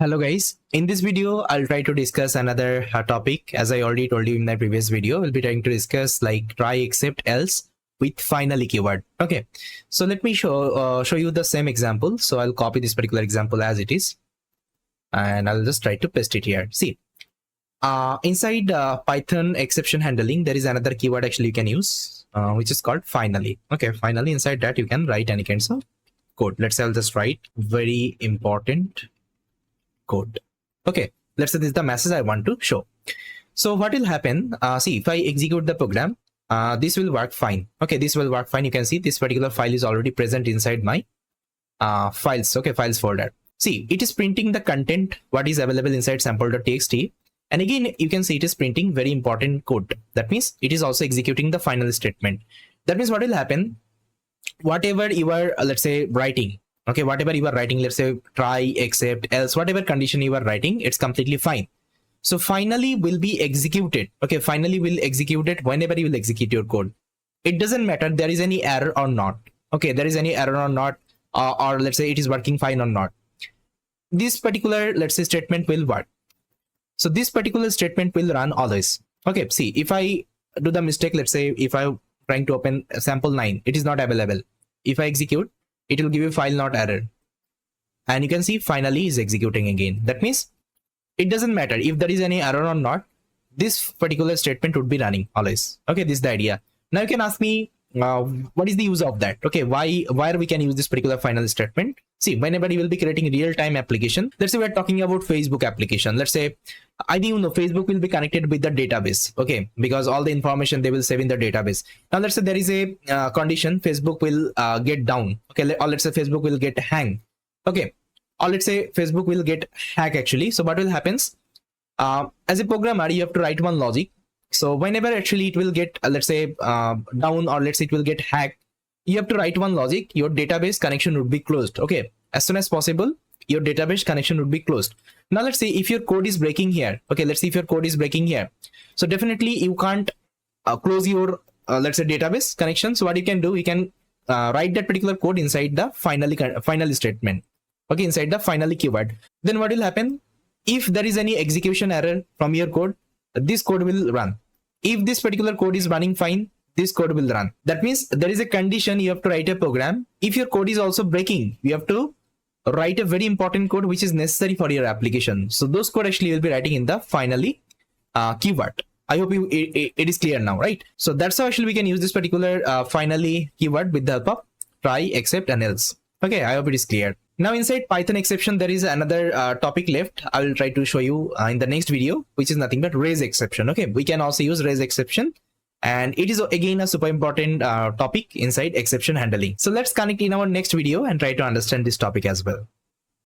Hello guys, in this video I'll try to discuss another topic. As I already told you in my previous video, we'll be trying to discuss like try, except, else with finally keyword. Okay, so let me show you the same example. So I'll copy this particular example as it is and I'll just try to paste it here. See, inside Python exception handling, there is another keyword actually you can use, which is called finally. Okay, finally, inside that you can write any kinds of code. Let's say I'll just write very important code. Okay, let's say this is the message I want to show. So what will happen, see, if I execute the program, this will work fine. Okay, this will work fine. You can see this particular file is already present inside my files. Okay, files folder. See, it is printing the content what is available inside sample.txt, and again you can see it is printing very important code. That means it is also executing the final statement. That means what will happen, whatever you are let's say writing, okay, whatever you are writing, let's say try, except, else, whatever condition you are writing, it's completely fine. So finally will be executed. Okay, finally will execute it whenever you will execute your code. It doesn't matter there is any error or not. Okay, there is any error or not, or let's say it is working fine or not. This particular, let's say, statement will work. So this particular statement will run always. Okay, see, if I do the mistake, let's say if I'm trying to open sample 9, it is not available. If I execute, it will give you file not error, and you can see finally is executing again. That means it doesn't matter if there is any error or not, this particular statement would be running always. Okay, this is the idea. Now you can ask me what is the use of that. Okay, why we can use this particular final statement. See, whenever you will be creating real-time application, let's say we're talking about Facebook application. Let's say I think you know Facebook will be connected with the database. Okay, because all the information they will save in the database. Now let's say there is a condition, Facebook will get down. Okay, or let's say Facebook will get hang. Okay, or let's say Facebook will get hack actually. So what will happens, as a programmer you have to write one logic. So whenever actually it will get let's say down, or let's say it will get hacked, you have to write one logic. Your database connection would be closed. Okay, as soon as possible your database connection would be closed. Now let's say if your code is breaking here. Okay, let's see if your code is breaking here. So definitely you can't close your let's say database connection. So what you can do, you can write that particular code inside the finally statement. Okay, inside the finally keyword. Then what will happen, if there is any execution error from your code, this code will run. If this particular code is running fine, this code will run. That means there is a condition, you have to write a program. If your code is also breaking, you have to write a very important code which is necessary for your application. So those code actually will be writing in the finally keyword. I hope it is clear now, right? So that's how actually we can use this particular finally keyword with the help of try, except, and else. Okay, I hope it is clear. Now inside Python exception, there is another topic left. I will try to show you in the next video, which is nothing but raise exception. Okay, we can also use raise exception, and it is again a super important topic inside exception handling. So let's connect in our next video and try to understand this topic as well.